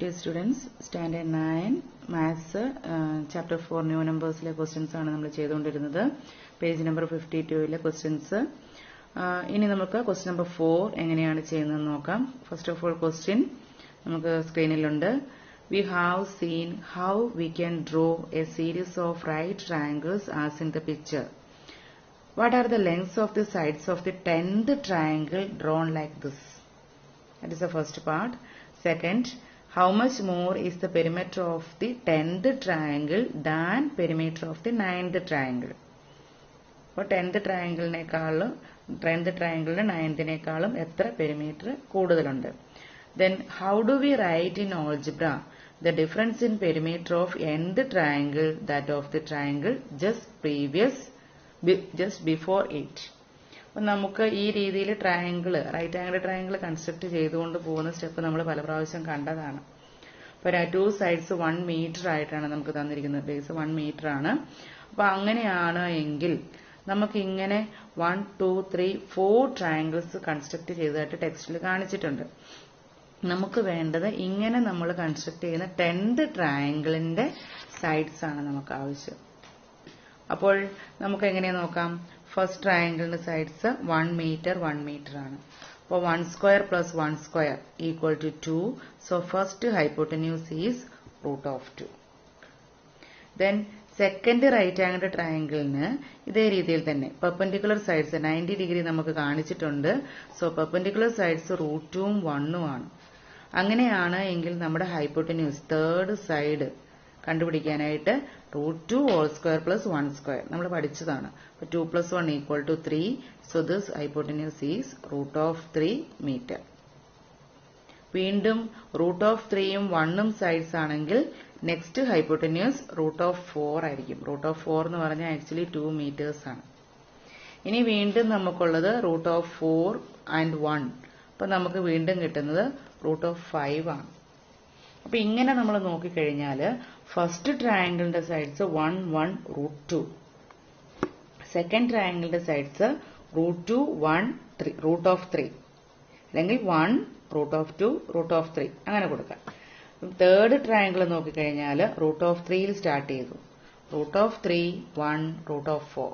Dear students, Standard 9 Maths Chapter 4 New Numbers questions ആണ് നമ്മൾ ചെയ്തുകൊണ്ടിരുന്നത്. Page number 52 questions. ഇനി നമുക്ക് question number 4 എങ്ങനെയാണ് ചെയ്യുന്നതെന്ന് നോക്കാം. First of all question നമുക്ക് സ്ക്രീനിലുണ്ട്. We have seen how we can draw a series of right triangles as in the picture. What are the lengths of the sides of the 10th triangle drawn like this? That is the first part. Second, how much more is the perimeter of the 10th triangle than perimeter of the 9th triangle? അപ്പോൾ 10th triangle-നേക്കാളും 10th triangle 9th-നേക്കാളും എത്ര perimeter കൂടുതലുണ്ട്? Then how do we write in algebra the difference in perimeter of nth triangle that of the triangle just before it? അപ്പോൾ നമുക്ക് ഈ രീതിയിൽ triangle right angle triangle construct ചെയ്തുകൊണ്ട് പോകുന്ന step നമ്മൾ പല പ്രാവശ്യം കണ്ടതാണ്. അപ്പോൾ 2 സൈഡ്സ് 1 മീറ്റർ ആയിട്ടാണ് നമുക്ക് തന്നിരിക്കുന്നത്. ബേസ് 1 മീറ്റർ ആണ്. അപ്പോൾ അങ്ങനെയാണ് എങ്കിൽ നമുക്ക് ഇങ്ങനെ 1 2 3 4 ട്രയാങ്കിൾസ് കൺസ്ട്രക്ട് ചെയ്തതായിട്ട് ടെക്സ്റ്റിൽ കാണിച്ചിട്ടുണ്ട്. നമുക്ക് വേണ്ടത് ഇങ്ങനെ നമ്മൾ കൺസ്ട്രക്ട് ചെയ്യുന്ന 10th ട്രയാങ്കിളിന്റെ സൈഡ്സ് ആണ് നമുക്ക് ആവശ്യം. അപ്പോൾ നമുക്ക് എങ്ങനെയാ നോക്കാം? ഫസ്റ്റ് ട്രയാങ്കിളിന്റെ സൈഡ്സ് 1 മീറ്റർ 1 മീറ്റർ ആണ്. അപ്പോൾ 1 square plus 1 square equal to 2. So first hypotenuse is √2. Then second right angle ട്രയാങ്കിളിന് ഇതേ രീതിയിൽ തന്നെ പെർപെൻഡിക്കുലർ സൈഡ്സ് 90 ഡിഗ്രി നമുക്ക് കാണിച്ചിട്ടുണ്ട്. സോ പെർപെൻഡിക്കുലർ സൈഡ്സ് √2ഉം 1ഉം ആണ്. അങ്ങനെയാണ് എങ്കിൽ നമ്മുടെ ഹൈപ്പോട്ടന്യൂസ് തേർഡ് സൈഡ് കണ്ടുപിടിക്കാനായിട്ട് √2 ഹോൾ സ്ക്വയർ പ്ലസ് 1 സ്ക്വയർ നമ്മൾ പഠിച്ചതാണ്. അപ്പോൾ 2 + 1 = 3. So this hypotenuse is √3 meter. വീണ്ടും √3ഉം 1ഉം സൈഡ്സ് ആണെങ്കിൽ നെക്സ്റ്റ് ഹൈപ്പോട്ടന്യൂസ് √4 ആയിരിക്കും. √4 എന്ന് പറഞ്ഞാൽ ആക്ച്വലി 2 മീറ്റേഴ്സ് ആണ്. ഇനി വീണ്ടും നമുക്കുള്ളത് √4 ആൻഡ് 1. അപ്പോൾ നമുക്ക് വീണ്ടും കിട്ടുന്നത് √5 ആണ്. അപ്പോൾ ഇങ്ങനെ നമ്മൾ നോക്കിക്കഴിഞ്ഞാൽ ഫസ്റ്റ് ട്രയാങ്കിളിന്റെ സൈഡ്സ് 1 1 √2, സെക്കൻഡ് ട്രയാങ്കിളിന്റെ സൈഡ്സ് √2 1 3 √3, അല്ലെങ്കിൽ 1 √2 √3 അങ്ങനെ കൊടുക്കാം. തേർഡ് ട്രയാങ്കിൾ നോക്കിക്കഴിഞ്ഞാൽ √3യിൽ സ്റ്റാർട്ട് ചെയ്തു. √3 1 √4.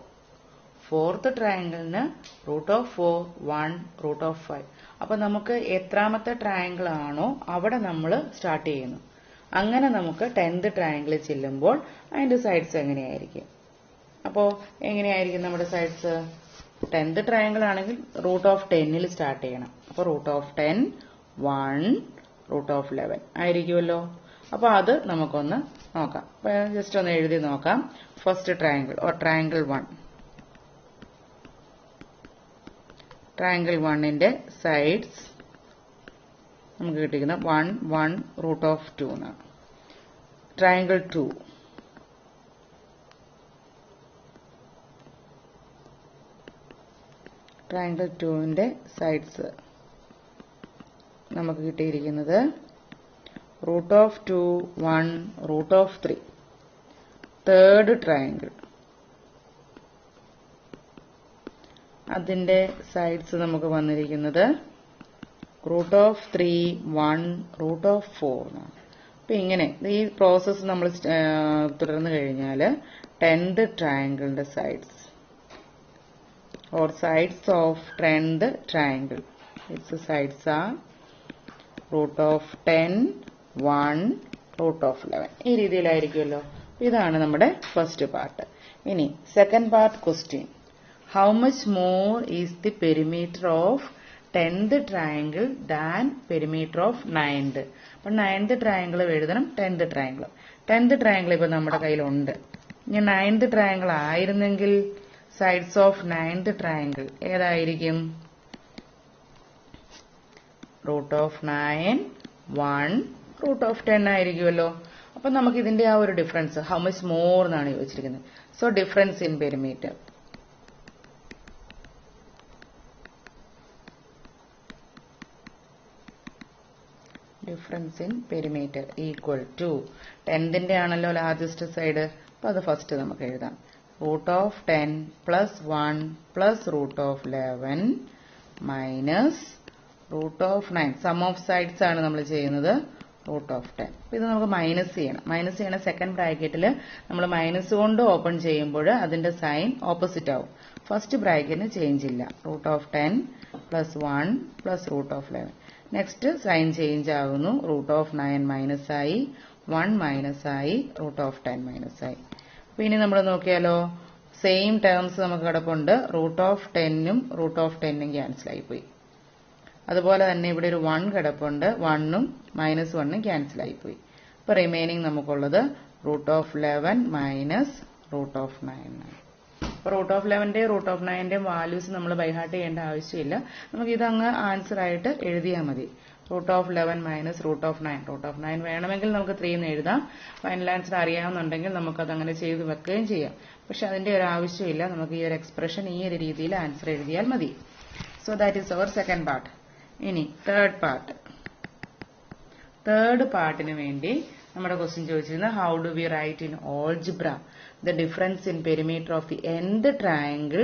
ഫോർത്ത് ട്രയാങ്കിളിന് √4 1 √5. അപ്പൊ നമുക്ക് എത്രാമത്തെ ട്രയാങ്കിൾ ആണോ അവിടെ നമ്മൾ സ്റ്റാർട്ട് ചെയ്യുന്നു. അങ്ങനെ നമുക്ക് 10th ട്രയാങ്കിളിൽ ചെല്ലുമ്പോൾ അതിന്റെ സൈഡ്സ് എങ്ങനെയായിരിക്കും? അപ്പോൾ എങ്ങനെയായിരിക്കും നമ്മുടെ സൈഡ്സ്? 10th ട്രയാങ്കിൾ ആണെങ്കിൽ √10ൽ സ്റ്റാർട്ട് ചെയ്യണം. അപ്പോൾ √10 1 √11 ആയിരിക്കുമല്ലോ. അപ്പൊ അത് നമുക്കൊന്ന് നോക്കാം. അപ്പൊ ജസ്റ്റ് ഒന്ന് എഴുതി നോക്കാം. First triangle triangle 1. ട്രയാങ്കിൾ 1ന്റെ സൈഡ്സ് നമുക്ക് കിട്ടിയിരിക്കുന്ന 1 1 √2 എന്നാണ്. ട്രയാങ്കിൾ 2 ട്രയാങ്കിൾ 2ന്റെ സൈഡ്സ് നമുക്ക് കിട്ടിയിരിക്കുന്നത് √2 1 √3. തേർഡ് ട്രയാങ്കിൾ അതിന്റെ സൈഡ്സ് നമുക്ക് വന്നിരിക്കുന്നത് √3 1 √4 എന്നാണ്. അപ്പൊ ഇങ്ങനെ ഈ പ്രോസസ്സ് നമ്മൾ തുടർന്നു കഴിഞ്ഞാൽ 10th ട്രയാങ്കിളിന്റെ sides or sides of 10th triangle, its sides are √10 1 √11. ഈ രീതിയിലായിരിക്കുമല്ലോ. ഇതാണ് നമ്മുടെ ഫസ്റ്റ് പാർട്ട്. ഇനി second part question. How much more is the perimeter of 10th triangle than perimeter of 9th? അപ്പോൾ 9th triangle എഴുതണം, 10th triangle. 10th triangle ഇപ്പോൾ നമ്മുടെ കയ്യിലുണ്ട്. ഇനി 9th triangle ആയിരുന്നെങ്കിൽ സൈഡ്സ് ഓഫ് 9th triangle ഏതായിരിക്കും? √9 1 √10 ആയിരിക്കുമല്ലോ. അപ്പൊ നമുക്ക് ഇതിന്റെ ആ ഒരു ഡിഫറൻസ് ഹൗ മച്ച് മോർ എന്നാണ് ചോദിച്ചിരിക്കുന്നത്. So difference in perimeter equal to 10ന്റെ ആണല്ലോ ലാർജസ്റ്റ് സൈഡ്. അപ്പൊ അത് ഫസ്റ്റ് നമുക്ക് എഴുതാം. √10 + 1 + √11 - √9. സം ഓഫ് സൈഡ്സ് ആണ് നമ്മൾ ചെയ്യുന്നത്. Root of 10. ഇത് നമുക്ക് മൈനസ് ചെയ്യണം. മൈനസ് ചെയ്യണ സെക്കൻഡ് ബ്രാക്കറ്റിൽ നമ്മൾ മൈനസ് കൊണ്ട് ഓപ്പൺ ചെയ്യുമ്പോൾ അതിന്റെ സൈൻ ഓപ്പോസിറ്റ് ആവും. ഫസ്റ്റ് ബ്രാക്കറ്റിന് ചേഞ്ച് ഇല്ല. Root of 10 plus 1 plus root of 11. Next sign change ആകുന്നു. റൂട്ട് ഓഫ് 9 മൈനസ് ആയി, 1 മൈനസ് ആയി, റൂട്ട് ഓഫ് 10 മൈനസ് ആയി. അപ്പൊ ഇനി നമ്മൾ നോക്കിയാലോ, സെയിം ടേംസ് നമുക്ക് കിടപ്പുണ്ട്. റൂട്ട് ഓഫ് 10ഉം റൂട്ട് ഓഫ് 10ഉം ക്യാൻസൽ ആയിപ്പോയി. അതുപോലെ തന്നെ ഇവിടെ ഒരു 1 കിടപ്പുണ്ട്. 1ഉം മൈനസ് 1ഉം ക്യാൻസൽ ആയിപ്പോയി. അപ്പൊ റിമൈനിങ് നമുക്കുള്ളത് root of 11 minus root of 9. അപ്പൊ റൂട്ട് ഓഫ് 11ന്റെയും റൂട്ട് ഓഫ് 9ന്റെയും വാല്യൂസ് നമ്മൾ ബൈഹാർട്ട് ചെയ്യേണ്ട ആവശ്യമില്ല. നമുക്ക് ഇതങ്ങ് ആൻസർ ആയിട്ട് എഴുതിയാൽ മതി. Root of 11 minus root of 9. Root of 9 വേണമെങ്കിൽ നമുക്ക് 3 എന്ന് എഴുതാം. ഫൈനൽ ആൻസർ അറിയാവുന്നുണ്ടെങ്കിൽ നമുക്കത് അങ്ങനെ ചെയ്ത് വെക്കുകയും ചെയ്യാം. പക്ഷെ അതിന്റെ ഒരു ആവശ്യമില്ല. നമുക്ക് ഈ ഒരു എക്സ്പ്രഷൻ ഈ ഒരു രീതിയിൽ ആൻസർ എഴുതിയാൽ മതി. So that is our second part. ഇനി തേർഡ് പാർട്ട്. തേർഡ് പാർട്ടിന് വേണ്ടി നമ്മുടെ ക്വസ്റ്റ്യൻ ചോദിച്ചിരുന്നത് how do we write in algebra the difference in perimeter of the end triangle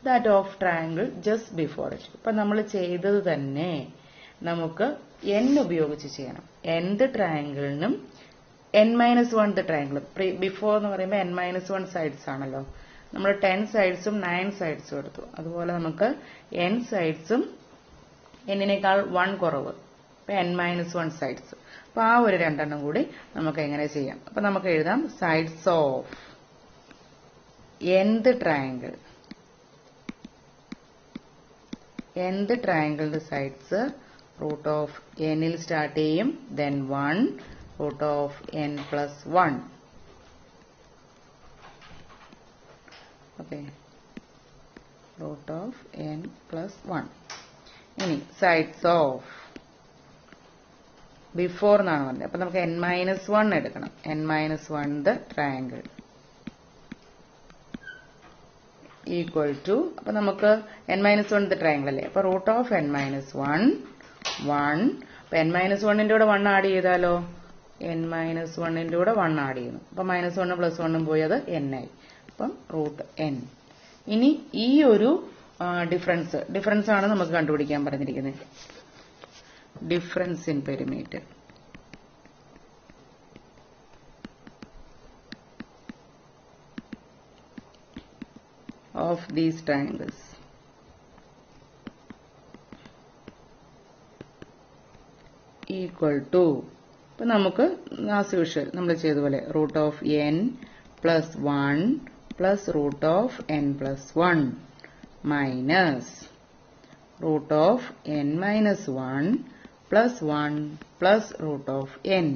that of triangle just before it. ഇപ്പൊ നമ്മൾ ചെയ്തത് തന്നെ നമുക്ക് n ഉപയോഗിച്ച് ചെയ്യണം. End ട്രയാങ്കിളിനും n-1 triangle. ബിഫോർ എന്ന് പറയുമ്പോൾ n-1 സൈഡ്സ് ആണല്ലോ. നമ്മൾ 10 സൈഡ്സും 9 സൈഡ്സും എടുത്തു. അതുപോലെ നമുക്ക് n സൈഡ്സും n-നേക്കാൾ 1 കുറവ്. അപ്പൊ n-1 സൈഡ്സ്. അപ്പൊ ആ ഒരു രണ്ടെണ്ണം കൂടി നമുക്ക് എങ്ങനെ ചെയ്യാം. അപ്പൊ നമുക്ക് എഴുതാം sides of end triangle. End ട്രയാങ്കിളിന്റെ സൈഡ്സ് റൂട്ട് ഓഫ് n-ൽ സ്റ്റാർട്ട് ചെയ്യും. then 1 root of n plus 1. Okay, root of n plus 1. ഇനി സൈഡ്സ് ഓഫ് ബിഫോർ എന്നാണ് പറഞ്ഞത്. അപ്പൊ നമുക്ക് n-1 എടുക്കണം. n-1 ട്രയാങ്കിൾ ഈക്വൽ ടു, അപ്പൊ നമുക്ക് n-1 ട്രയാങ്കിൾ അല്ലേ. അപ്പൊ റൂട്ട് ഓഫ് n-1 1. അപ്പൊ n-1ന്റെ കൂടെ 1 ആഡ് ചെയ്താലോ, n-1ന്റെ കൂടെ 1 ആഡ് ചെയ്യുന്നു. അപ്പൊ -1 പ്ലസ് 1 പോയി, അത് n ആയി. അപ്പം റൂട്ട് n. ഇനി ഈ ഒരു ഡിഫറൻസ് ആണ് നമുക്ക് കണ്ടുപിടിക്കാൻ പറഞ്ഞിരിക്കുന്നത്. Difference in perimeter of these triangles equal to, ഇപ്പൊ നമുക്ക് ആസ് യൂഷ്വൽ നമ്മൾ ചെയ്തപോലെ root of n plus 1 plus root of n plus 1 minus root of n-1 plus 1 plus root of n.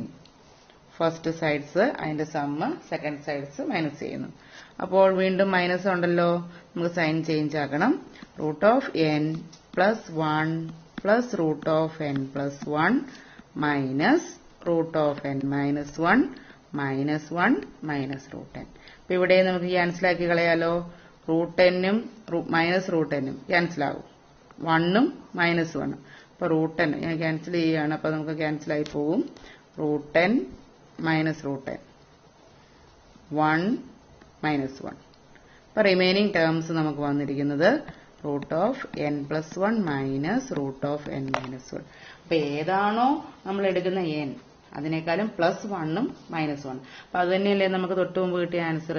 First sides അതിന്റെ sum, second sides minus ചെയ്യുന്നു. അപ്പോൾ വീണ്ടും minus ഉണ്ടല്ലോ, നമുക്ക് സൈൻ ചേഞ്ച് ആക്കണം. Root of n plus 1 plus root of n plus 1 minus root of n-1 minus 1 minus root n. അപ്പൊ ഇവിടെ നമുക്ക് ക്യാൻസൽ ആക്കി കളയാലോ. റൂട്ട് n-ഉം മൈനസ് റൂട്ട് n-ഉം ക്യാൻസൽ ആകും. 1ഉം മൈനസ് 1ഉം. അപ്പൊ റൂട്ട് n ഞാൻ ക്യാൻസൽ ചെയ്യുകയാണ്. അപ്പൊ നമുക്ക് ക്യാൻസൽ ആയി പോകും. Root n minus root n 1 minus 1. അപ്പൊ റിമൈനിങ് ടേംസ് നമുക്ക് വന്നിരിക്കുന്നത് root of n plus 1 minus root of n-1. അപ്പൊ ഏതാണോ നമ്മൾ എടുക്കുന്ന n അതിനേക്കാളും പ്ലസ് 1ഉം മൈനസ് 1. അപ്പൊ അത് തന്നെയല്ലേ നമുക്ക് തൊട്ട് മുമ്പ് കിട്ടിയ ആൻസർ.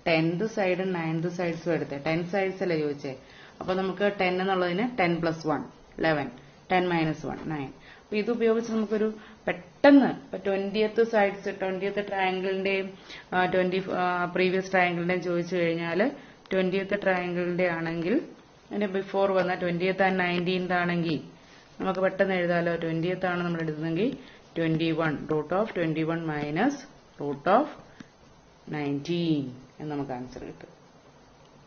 10th സൈഡും 9th സൈഡ്സും എടുത്തേ. 10 സൈഡ്സ് അല്ലേ ചോദിച്ചേ. അപ്പൊ നമുക്ക് 10 എന്നുള്ളതിന് 10 പ്ലസ് 1 11, 10 മൈനസ് 1 9. അപ്പൊ ഇത് ഉപയോഗിച്ച് നമുക്കൊരു പെട്ടെന്ന് 20th സൈഡ്സ് 20th ട്രയാങ്കിളിന്റെയും 20 പ്രീവിയസ് ട്രയാങ്കിളിന്റെയും ചോദിച്ചു കഴിഞ്ഞാൽ 20th ട്രയാങ്കിളിന്റെ ആണെങ്കിൽ അതിന്റെ ബിഫോർ വന്ന 20th ആൻഡ് 19th ആണെങ്കിൽ നമുക്ക് പെട്ടെന്ന് എഴുതാലോ. 20th ആണ് നമ്മൾ എടുത്തതെങ്കിൽ 21 root of 21 minus root of 19 എന്ന് നമുക്ക് ആൻസർ കിട്ടും.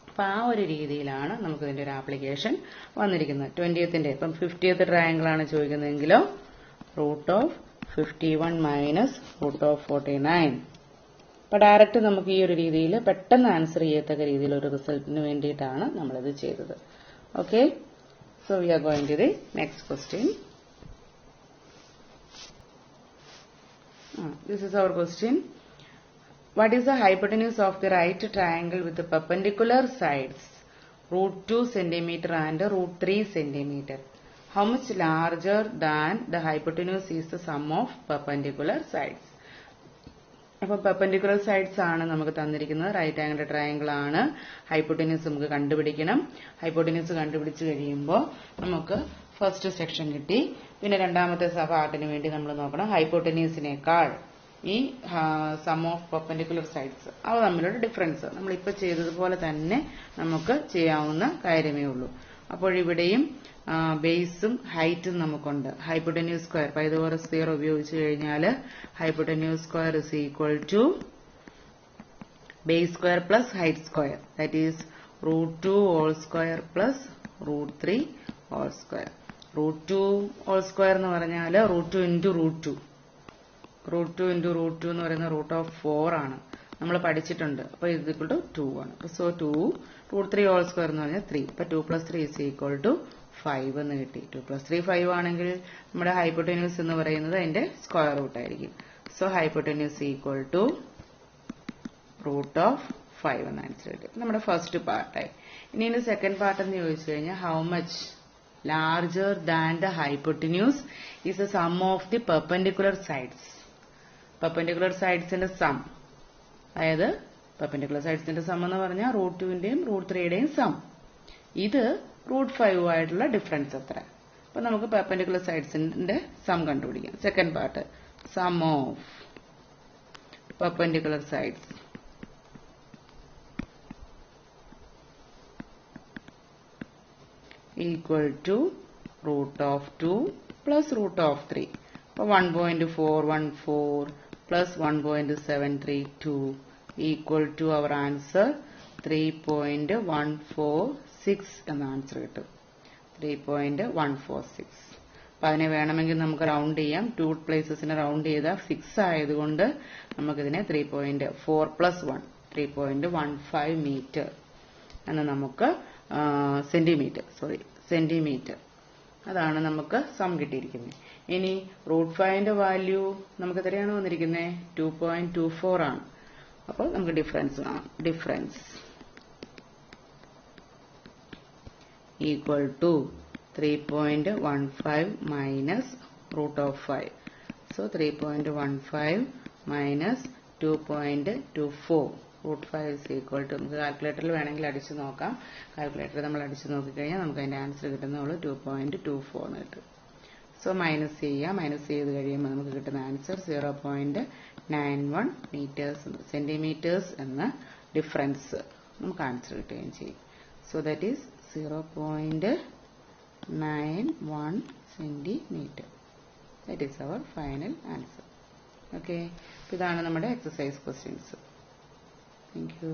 അപ്പൊ ആ ഒരു രീതിയിലാണ് നമുക്ക് ഇതിന്റെ ഒരു ആപ്ലിക്കേഷൻ വന്നിരിക്കുന്നത്. 20th ഇപ്പം 50th ട്രയാങ്കിൾ ആണ് ചോദിക്കുന്നതെങ്കിലോ root of 51 minus root of 49. അപ്പൊ ഡയറക്റ്റ് നമുക്ക് ഈ ഒരു രീതിയിൽ പെട്ടെന്ന് ആൻസർ ചെയ്യത്തക്ക രീതിയിൽ ഒരു റിസൾട്ടിന് വേണ്ടിയിട്ടാണ് നമ്മളിത് ചെയ്തത്. Okay, so we are going to the next question. This is our question. What is the hypotenuse of the right triangle with the perpendicular sides root 2 centimeter and root 3 centimeter? how much larger than the hypotenuse is the sum of perpendicular sides. അപ്പോൾ perpendicular sides ആണ് നമുക്ക് തന്നിരിക്കുന്നത്. Right angle triangle ആണ്. Hypotenuse നമുക്ക് കണ്ടുപിടിക്കണം. Hypotenuse കണ്ടുപിടിച്ച് കഴിയുമ്പോൾ നമുക്ക് ഫസ്റ്റ് സെക്ഷൻ കിട്ടി. പിന്നെ രണ്ടാമത്തെ പാർട്ടിന് വേണ്ടി നമ്മൾ നോക്കണം ഹൈപ്പോട്ടന്യൂസിനേക്കാൾ ഈ സം ഓഫ് പെർപെൻഡിക്കുലർ സൈഡ്സ് അവ തമ്മിലുള്ള ഡിഫറൻസ് നമ്മളിപ്പോൾ ചെയ്തതുപോലെ തന്നെ നമുക്ക് ചെയ്യാവുന്ന കാര്യമേ ഉള്ളൂ. അപ്പോഴിവിടെയും ബേസും ഹൈറ്റും നമുക്കുണ്ട്. ഹൈപ്പോട്ടന്യൂസ് സ്ക്വയർ പൈതഗോറസ് തിയറം ഉപയോഗിച്ച് കഴിഞ്ഞാൽ hypotenuse square is equal to base square plus height square, that is √2 whole square plus √3 whole square. √2 whole square എന്ന് പറഞ്ഞാൽ √2 ഇൻറ്റു √2 എന്ന് പറയുന്നത് √4 ആണ്. നമ്മൾ പഠിച്ചിട്ടുണ്ട്. അപ്പോൾ ഇത് ഈക്വൽ ടു 2 ആണ്. സോ 2 √3 ഹോൾ സ്ക്വയർ എന്ന് പറഞ്ഞാൽ 3. അപ്പോൾ 2 + 3 ഇസ് ഈക്വൽ ടു 5 എന്ന് കിട്ടി. 2 + 3 5 ആണെങ്കിൽ നമ്മുടെ ഹൈപ്പോട്ടന്യൂസ് എന്ന് പറയുന്നത് അതിന്റെ സ്ക്വയർ റൂട്ട് ആയിരിക്കും. സോ ഹൈപ്പോട്ടന്യൂസ് ഈക്വൽ ടു √5 എന്ന് ആൻസർ കിട്ടി. നമ്മുടെ ഫസ്റ്റ് പാർട്ടായി. ഇനി സെക്കൻഡ് പാർട്ട് എന്ന് ചോദിച്ചു കഴിഞ്ഞാൽ how much larger than the hypotenuse is the sum of the perpendicular sides. Perpendicular സൈഡ്സിന്റെ സം, അതായത് പെർപെൻഡിക്കുലർ സൈഡ്സിന്റെ സം എന്ന് പറഞ്ഞാൽ √2ന്റെയും √3യുടെയും സം. ഇത് √5 ആയിട്ടുള്ള ഡിഫറൻസ് എത്ര. അപ്പൊ നമുക്ക് പെർപെൻഡിക്കുലർ സൈഡ്സിന്റെ സം കണ്ടുപിടിക്കാം. Second part sum of perpendicular sides equal to √2 plus √3. അപ്പൊ 1.414 plus 1.732 equal to our answer 3.146 എന്ന ആൻസർ കിട്ടും. 3.146. അപ്പൊ അതിനെ വേണമെങ്കിൽ നമുക്ക് റൗണ്ട് ചെയ്യാം. 2 പ്ലേസസിനെ റൗണ്ട് ചെയ്താൽ 6 ആയതുകൊണ്ട് നമുക്കിതിനെ 3.4 + 1 3.15 മീറ്റർ എന്ന് നമുക്ക് സെന്റിമീറ്റർ അതാണ് നമുക്ക് സം കിട്ടിയിരിക്കുന്നത്. ഇനി √5ന്റെ വാല്യൂ നമുക്ക് എത്രയാണ് വന്നിരിക്കുന്നത്? 2.24 ആണ്. അപ്പോൾ നമുക്ക് ഡിഫറൻസ് കാണാം. Difference equal to 3.15 minus √5. So 3.15 minus 2.24 √5 is equal to നമുക്ക് കാൽക്കുലേറ്ററിൽ വേണമെങ്കിൽ അടിച്ചു നോക്കാം. കാൽക്കുലേറ്ററിൽ നമ്മൾ അടിച്ചു നോക്കിക്കഴിഞ്ഞാൽ നമുക്ക് അതിന്റെ ആൻസർ കിട്ടുന്നുള്ളൂ 2.24 എന്ന് കിട്ടും. സോ മൈനസ് ചെയ്യുക. മൈനസ് ചെയ്ത് കഴിയുമ്പോൾ നമുക്ക് കിട്ടുന്ന ആൻസർ 0.91 സെന്റിമീറ്റേഴ്സ് എന്ന ഡിഫറൻസ് നമുക്ക് ആൻസർ കിട്ടുകയും ചെയ്യും. So that is 0.91 centimeter. That is our final answer. Okay, ഇതാണ് നമ്മുടെ എക്സസൈസ് ക്വസ്റ്റ്യൻസ്. Thank you.